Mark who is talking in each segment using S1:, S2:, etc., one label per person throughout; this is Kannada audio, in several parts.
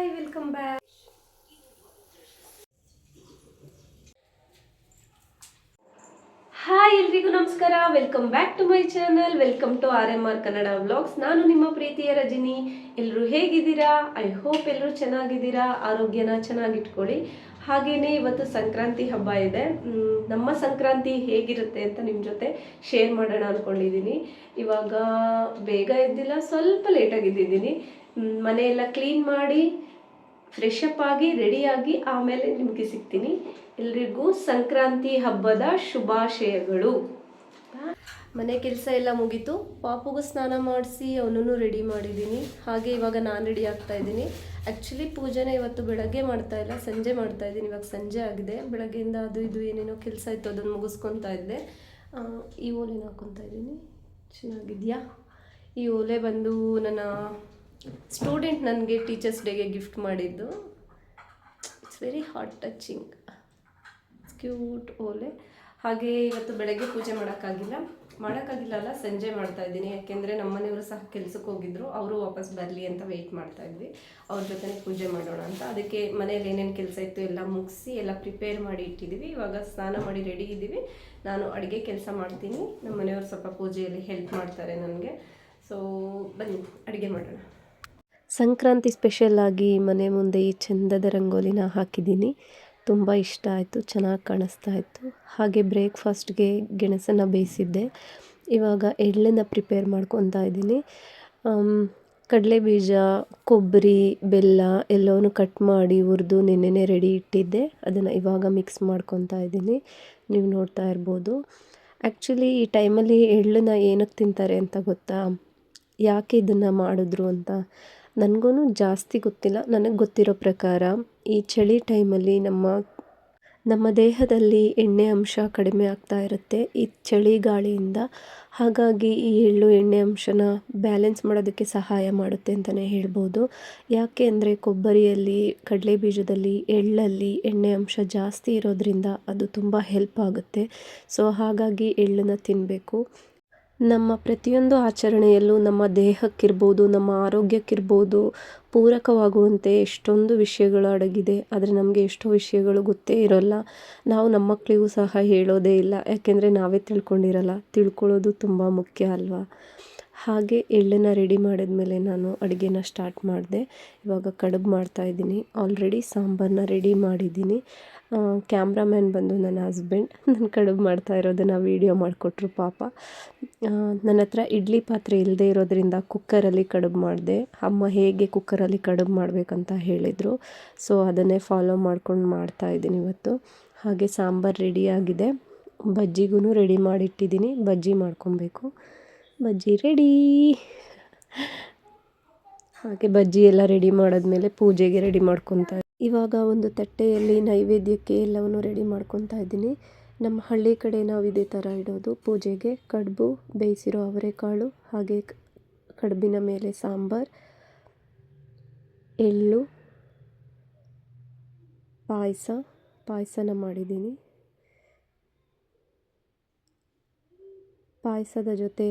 S1: Hi welcome back. ಹಾಯ್ ಎಲ್ರಿಗೂ ನಮಸ್ಕಾರ. Welcome back to my channel. Welcome to RMR Kannada vlogs. ನಾನು ನಿಮ್ಮ ಪ್ರೀತಿಯ ರಜನಿ. ಎಲ್ಲರೂ ಹೇಗಿದ್ದೀರಾ? ಐ ಹೋಪ್ ಎಲ್ಲರೂ ಚೆನ್ನಾಗಿದ್ದೀರಾ, ಆರೋಗ್ಯನ ಚೆನ್ನಾಗಿಟ್ಕೊಳ್ಳಿ. ಹಾಗೆಯೇ ಇವತ್ತು ಸಂಕ್ರಾಂತಿ ಹಬ್ಬ ಇದೆ. ನಮ್ಮ ಸಂಕ್ರಾಂತಿ ಹೇಗಿರುತ್ತೆ ಅಂತ ನಿಮ್ಮ ಜೊತೆ ಶೇರ್ ಮಾಡೋಣ ಅಂದ್ಕೊಂಡಿದ್ದೀನಿ. ಇವಾಗ ಬೇಗ ಎದ್ದಿಲ್ಲ, ಸ್ವಲ್ಪ ಲೇಟಾಗಿದ್ದೀನಿ. ಮನೆಯೆಲ್ಲ ಕ್ಲೀನ್ ಮಾಡಿ ಫ್ರೆಶ್ ಅಪ್ ಆಗಿ ರೆಡಿಯಾಗಿ ಆಮೇಲೆ ನಿಮಗೆ ಸಿಗ್ತೀನಿ. ಎಲ್ರಿಗೂ ಸಂಕ್ರಾಂತಿ ಹಬ್ಬದ ಶುಭಾಶಯಗಳು. ಮನೆ ಕೆಲಸ ಎಲ್ಲ ಮುಗೀತು. ಪಾಪುಗೂ ಸ್ನಾನ ಮಾಡಿಸಿ ಅವನನ್ನು ರೆಡಿ ಮಾಡಿದ್ದೀನಿ. ಹಾಗೆ ಇವಾಗ ನಾನು ರೆಡಿ ಆಗ್ತಾ ಇದ್ದೀನಿ. ಆ್ಯಕ್ಚುಲಿ ಪೂಜೆನ ಇವತ್ತು ಬೆಳಗ್ಗೆ ಮಾಡ್ತಾ ಇಲ್ಲ, ಸಂಜೆ ಮಾಡ್ತಾ ಇದ್ದೀನಿ. ಇವಾಗ ಸಂಜೆ ಆಗಿದೆ. ಬೆಳಗ್ಗೆಯಿಂದ ಅದು ಇದು ಏನೇನೋ ಕೆಲಸ ಇತ್ತು, ಅದನ್ನು ಮುಗಿಸ್ಕೊತಾ ಇದ್ದೆ. ಈ ಓಲೆನ ಹಾಕ್ಕೊತಾ ಇದ್ದೀನಿ. ಚೆನ್ನಾಗಿದೆಯಾ? ಈ ಓಲೆ ಬಂದು ನನ್ನ ಸ್ಟೂಡೆಂಟ್ ನನಗೆ ಟೀಚರ್ಸ್ ಡೇಗೆ ಗಿಫ್ಟ್ ಮಾಡಿದ್ದು. It's very heart touching, cute ಓಲೆ. ಹಾಗೆ ಇವತ್ತು ಬೆಳಗ್ಗೆ ಪೂಜೆ ಮಾಡೋಕ್ಕಾಗಿಲ್ಲ ಅಲ್ಲ, ಸಂಜೆ ಮಾಡ್ತಾ ಇದ್ದೀನಿ. ಯಾಕೆಂದರೆ ನಮ್ಮ ಮನೆಯವರು ಸಹ ಕೆಲಸಕ್ಕೆ ಹೋಗಿದ್ರು, ಅವರು ವಾಪಸ್ ಬರಲಿ ಅಂತ ವೆಯ್ಟ್ ಮಾಡ್ತಾ ಇದ್ವಿ. ಅವ್ರ ಜೊತೆ ಪೂಜೆ ಮಾಡೋಣ ಅಂತ. ಅದಕ್ಕೆ ಮನೇಲಿ ಏನೇನು ಕೆಲಸ ಇತ್ತು ಎಲ್ಲ ಮುಗಿಸಿ ಎಲ್ಲ ಪ್ರಿಪೇರ್ ಮಾಡಿ ಇಟ್ಟಿದ್ದೀವಿ. ಇವಾಗ ಸ್ನಾನ ಮಾಡಿ ರೆಡಿ ಇದ್ದೀವಿ. ನಾನು ಅಡುಗೆ ಕೆಲಸ ಮಾಡ್ತೀನಿ, ನಮ್ಮ ಮನೆಯವರು ಸ್ವಲ್ಪ ಪೂಜೆಯಲ್ಲಿ ಹೆಲ್ಪ್ ಮಾಡ್ತಾರೆ ನನಗೆ. ಸೊ ಬನ್ನಿ ಅಡುಗೆ ಮಾಡೋಣ. ಸಂಕ್ರಾಂತಿ ಸ್ಪೆಷಲ್ಲಾಗಿ ಮನೆ ಮುಂದೆ ಈ ಚೆಂದದ ರಂಗೋಲಿನ ಹಾಕಿದ್ದೀನಿ. ತುಂಬ ಇಷ್ಟ ಆಯಿತು, ಚೆನ್ನಾಗಿ ಕಾಣಿಸ್ತಾ ಇತ್ತು. ಹಾಗೆ ಬ್ರೇಕ್ಫಾಸ್ಟ್ಗೆ ಗೆಣಸನ್ನು ಬೇಯಿಸಿದ್ದೆ. ಇವಾಗ ಎಳ್ಳನ್ನು ಪ್ರಿಪೇರ್ ಮಾಡ್ಕೊತಾ ಇದ್ದೀನಿ. ಕಡಲೆ ಬೀಜ, ಕೊಬ್ಬರಿ, ಬೆಲ್ಲ ಎಲ್ಲವನ್ನೂ ಕಟ್ ಮಾಡಿ ಹುರಿದು ನೆನ್ನೆನೇ ರೆಡಿ ಇಟ್ಟಿದ್ದೆ. ಅದನ್ನು ಇವಾಗ ಮಿಕ್ಸ್ ಮಾಡ್ಕೊತಾ ಇದ್ದೀನಿ. ನೀವು ನೋಡ್ತಾ ಇರ್ಬೋದು. ಆ್ಯಕ್ಚುಲಿ ಈ ಟೈಮಲ್ಲಿ ಎಳ್ಳನ್ನು ಏನಕ್ಕೆ ತಿಂತಾರೆ ಅಂತ ಗೊತ್ತಾ? ಯಾಕೆ ಇದನ್ನು ಮಾಡಿದ್ರು ಅಂತ ನನಗೂ ಜಾಸ್ತಿ ಗೊತ್ತಿಲ್ಲ. ನನಗೆ ಗೊತ್ತಿರೋ ಪ್ರಕಾರ ಈ ಚಳಿ ಟೈಮಲ್ಲಿ ನಮ್ಮ ದೇಹದಲ್ಲಿ ಎಣ್ಣೆ ಅಂಶ ಕಡಿಮೆ ಆಗ್ತಾ ಇರುತ್ತೆ ಈ ಚಳಿ ಗಾಳಿಯಿಂದ. ಹಾಗಾಗಿ ಈ ಎಳ್ಳು ಎಣ್ಣೆ ಅಂಶನ ಬ್ಯಾಲೆನ್ಸ್ ಮಾಡೋದಕ್ಕೆ ಸಹಾಯ ಮಾಡುತ್ತೆ ಅಂತಲೇ ಹೇಳ್ಬೋದು. ಯಾಕೆ ಅಂದರೆ ಕೊಬ್ಬರಿಯಲ್ಲಿ, ಕಡಲೆ ಬೀಜದಲ್ಲಿ, ಎಳ್ಳಲ್ಲಿ ಎಣ್ಣೆ ಅಂಶ ಜಾಸ್ತಿ ಇರೋದ್ರಿಂದ ಅದು ತುಂಬ ಹೆಲ್ಪ್ ಆಗುತ್ತೆ. ಸೊ ಹಾಗಾಗಿ ಎಳ್ಳನ್ನು ತಿನ್ನಬೇಕು. ನಮ್ಮ ಪ್ರತಿಯೊಂದು ಆಚರಣೆಯಲ್ಲೂ ನಮ್ಮ ದೇಹಕ್ಕಿರ್ಬೋದು, ನಮ್ಮ ಆರೋಗ್ಯಕ್ಕಿರ್ಬೋದು ಪೂರಕವಾಗುವಂತೆ ಎಷ್ಟೊಂದು ವಿಷಯಗಳು ಅಡಗಿದೆ. ಆದರೆ ನಮಗೆ ಎಷ್ಟೋ ವಿಷಯಗಳು ಗೊತ್ತೇ ಇರೋಲ್ಲ. ನಾವು ನಮ್ಮ ಮಕ್ಕಳಿಗೂ ಸಹ ಹೇಳೋದೇ ಇಲ್ಲ, ಯಾಕೆಂದರೆ ನಾವೇ ತಿಳ್ಕೊಂಡಿರಲ್ಲ. ತಿಳ್ಕೊಳ್ಳೋದು ತುಂಬ ಮುಖ್ಯ ಅಲ್ವಾ? ಹಾಗೆ ಎಳ್ಳನ್ನು ರೆಡಿ ಮಾಡಿದ್ಮೇಲೆ ನಾನು ಅಡುಗೆನ ಸ್ಟಾರ್ಟ್ ಮಾಡಿದೆ. ಇವಾಗ ಕಡುಬು ಮಾಡ್ತಾಯಿದ್ದೀನಿ. ಆಲ್ರೆಡಿ ಸಾಂಬಾರನ್ನ ರೆಡಿ ಮಾಡಿದ್ದೀನಿ. ಕ್ಯಾಮ್ರಾಮ್ಯಾನ್ ಬಂದು ನನ್ನ ಹಸ್ಬೆಂಡ್. ನಾನು ಕಡುಬು ಮಾಡ್ತಾ ಇರೋದನ್ನು ವೀಡಿಯೋ ಮಾಡಿಕೊಟ್ರು ಪಾಪ. ನನ್ನ ಹತ್ರ ಇಡ್ಲಿ ಪಾತ್ರೆ ಇಲ್ಲದೆ ಇರೋದ್ರಿಂದ ಕುಕ್ಕರಲ್ಲಿ ಕಡುಬು ಮಾಡಿದೆ. ಅಮ್ಮ ಹೇಗೆ ಕುಕ್ಕರಲ್ಲಿ ಕಡುಬು ಮಾಡಬೇಕಂತ ಹೇಳಿದರು. ಸೊ ಅದನ್ನೇ ಫಾಲೋ ಮಾಡ್ಕೊಂಡು ಮಾಡ್ತಾಯಿದ್ದೀನಿ ಇವತ್ತು. ಹಾಗೆ ಸಾಂಬಾರು ರೆಡಿಯಾಗಿದೆ. ಬಜ್ಜಿಗೂ ರೆಡಿ ಮಾಡಿಟ್ಟಿದ್ದೀನಿ. ಬಜ್ಜಿ ಮಾಡ್ಕೊಬೇಕು. ಬಜ್ಜಿ ರೆಡಿ. ಹಾಗೆ ಬಜ್ಜಿ ಎಲ್ಲ ರೆಡಿ ಮಾಡಿದ್ಮೇಲೆ ಪೂಜೆಗೆ ರೆಡಿ ಮಾಡ್ಕೊತಾ ಇವಾಗ ಒಂದು ತಟ್ಟೆಯಲ್ಲಿ ನೈವೇದ್ಯಕ್ಕೆ ಎಲ್ಲವನ್ನು ರೆಡಿ ಮಾಡ್ಕೊತಾ ಇದ್ದೀನಿ. ನಮ್ಮ ಹಳ್ಳಿ ಕಡೆ ನಾವು ಇದೇ ಥರ ಇಡೋದು ಪೂಜೆಗೆ. ಕಡುಬು, ಬೇಯಿಸಿರೋ ಅವರೆಕಾಳು, ಹಾಗೆ ಕಡುಬಿನ ಮೇಲೆ ಸಾಂಬಾರು, ಎಳ್ಳು, ಪಾಯಸನ ಮಾಡಿದ್ದೀನಿ. ಪಾಯಸದ ಜೊತೆ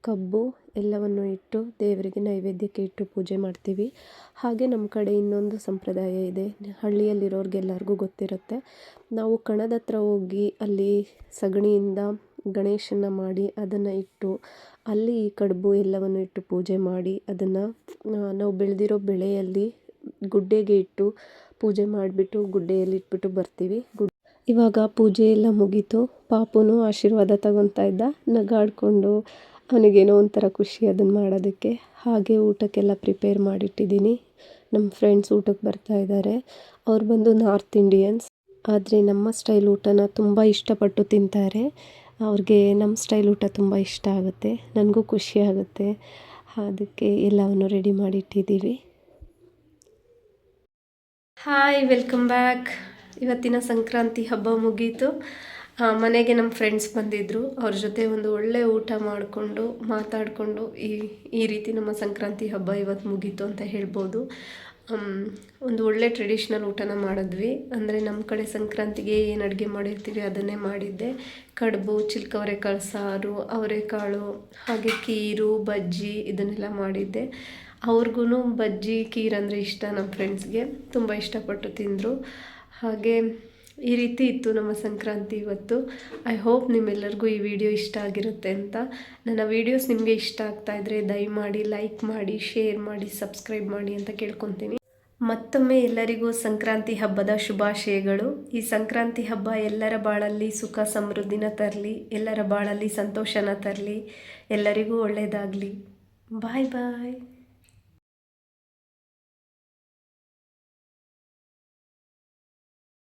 S1: ಕಬ್ಬು ಎಲ್ಲವನ್ನು ಇಟ್ಟು ದೇವರಿಗೆ ನೈವೇದ್ಯಕ್ಕೆ ಇಟ್ಟು ಪೂಜೆ ಮಾಡ್ತೀವಿ. ಹಾಗೆ ನಮ್ಮ ಕಡೆ ಇನ್ನೊಂದು ಸಂಪ್ರದಾಯ ಇದೆ, ಹಳ್ಳಿಯಲ್ಲಿರೋರಿಗೆಲ್ಲರಿಗೂ ಗೊತ್ತಿರುತ್ತೆ. ನಾವು ಕಣದ ಹತ್ರ ಹೋಗಿ ಅಲ್ಲಿ ಸಗಣಿಯಿಂದ ಗಣೇಶನ ಮಾಡಿ ಅದನ್ನು ಇಟ್ಟು ಅಲ್ಲಿ ಈ ಕಡುಬು ಎಲ್ಲವನ್ನು ಇಟ್ಟು ಪೂಜೆ ಮಾಡಿ ಅದನ್ನು ನಾವು ಬೆಳೆದಿರೋ ಬೆಳೆಯಲ್ಲಿ ಗುಡ್ಡೆಗೆ ಇಟ್ಟು ಪೂಜೆ ಮಾಡಿಬಿಟ್ಟು ಗುಡ್ಡೆಯಲ್ಲಿ ಇಟ್ಬಿಟ್ಟು ಬರ್ತೀವಿ. ಇವಾಗ ಪೂಜೆ ಎಲ್ಲ ಮುಗೀತು. ಪಾಪುನು ಆಶೀರ್ವಾದ ತಗೊತಾ ಇದ್ದ, ನಗಾಡಿಕೊಂಡು. ಅವನಿಗೇನೋ ಒಂಥರ ಖುಷಿ ಅದನ್ನು ಮಾಡೋದಕ್ಕೆ. ಹಾಗೆ ಊಟಕ್ಕೆಲ್ಲ ಪ್ರಿಪೇರ್ ಮಾಡಿಟ್ಟಿದ್ದೀನಿ. ನಮ್ಮ ಫ್ರೆಂಡ್ಸ್ ಊಟಕ್ಕೆ ಬರ್ತಾ ಇದ್ದಾರೆ. ಅವ್ರು ಬಂದು ನಾರ್ತ್ ಇಂಡಿಯನ್ಸ್. ಆದರೆ ನಮ್ಮ ಸ್ಟೈಲ್ ಊಟನ ತುಂಬ ಇಷ್ಟಪಟ್ಟು ತಿಂತಾರೆ. ಅವ್ರಿಗೆ ನಮ್ಮ ಸ್ಟೈಲ್ ಊಟ ತುಂಬ ಇಷ್ಟ ಆಗುತ್ತೆ. ನನಗೂ ಖುಷಿ ಆಗುತ್ತೆ. ಅದಕ್ಕೆ ಎಲ್ಲವನ್ನು ರೆಡಿ ಮಾಡಿಟ್ಟಿದ್ದೀವಿ. Hi welcome back. ಇವತ್ತಿನ ಸಂಕ್ರಾಂತಿ ಹಬ್ಬ ಮುಗೀತು. ಮನೆಗೆ ನಮ್ಮ ಫ್ರೆಂಡ್ಸ್ ಬಂದಿದ್ದರು. ಅವ್ರ ಜೊತೆ ಒಂದು ಒಳ್ಳೆ ಊಟ ಮಾಡಿಕೊಂಡು ಮಾತಾಡಿಕೊಂಡು ಈ ರೀತಿ ನಮ್ಮ ಸಂಕ್ರಾಂತಿ ಹಬ್ಬ ಇವತ್ತು ಮುಗೀತು ಅಂತ ಹೇಳ್ಬೋದು. ಒಂದು ಒಳ್ಳೆ ಟ್ರೆಡಿಷ್ನಲ್ ಊಟನ ಮಾಡಿದ್ವಿ. ಅಂದರೆ ನಮ್ಮ ಕಡೆ ಸಂಕ್ರಾಂತಿಗೆ ಏನು ಅಡುಗೆ ಮಾಡಿರ್ತೀವಿ ಅದನ್ನೇ ಮಾಡಿದ್ದೆ. ಕಡುಬು, ಚಿಲ್ಕವರೆಕಾಳು ಸಾರು, ಅವರೆಕಾಳು, ಹಾಗೆ ಖೀರು, ಬಜ್ಜಿ ಇದನ್ನೆಲ್ಲ ಮಾಡಿದ್ದೆ. ಅವ್ರಿಗೂ ಬಜ್ಜಿ ಖೀರ್ ಅಂದರೆ ಇಷ್ಟ. ನಮ್ಮ ಫ್ರೆಂಡ್ಸ್ಗೆ ತುಂಬ ಇಷ್ಟಪಟ್ಟು ತಿಂದರು. ಹಾಗೆ ಈ ರೀತಿ ಇತ್ತು ನಮ್ಮ ಸಂಕ್ರಾಂತಿ ಇವತ್ತು. ಐ ಹೋಪ್ ನಿಮ್ಮೆಲ್ಲರಿಗೂ ಈ ವಿಡಿಯೋ ಇಷ್ಟ ಆಗಿರುತ್ತೆ ಅಂತ. ನನ್ನ ವೀಡಿಯೋಸ್ ನಿಮಗೆ ಇಷ್ಟ ಆಗ್ತಾಯಿದ್ರೆ ದಯಮಾಡಿ ಲೈಕ್ ಮಾಡಿ, ಶೇರ್ ಮಾಡಿ, ಸಬ್ಸ್ಕ್ರೈಬ್ ಮಾಡಿ ಅಂತ ಕೇಳ್ಕೊತೀನಿ. ಮತ್ತೊಮ್ಮೆ ಎಲ್ಲರಿಗೂ ಸಂಕ್ರಾಂತಿ ಹಬ್ಬದ ಶುಭಾಶಯಗಳು. ಈ ಸಂಕ್ರಾಂತಿ ಹಬ್ಬ ಎಲ್ಲರ ಬಾಳಲ್ಲಿ ಸುಖ ಸಮೃದ್ಧಿನ ತರಲಿ, ಎಲ್ಲರ ಬಾಳಲ್ಲಿ ಸಂತೋಷನ ತರಲಿ, ಎಲ್ಲರಿಗೂ ಒಳ್ಳೆಯದಾಗಲಿ. ಬಾಯ್ ಬಾಯ್.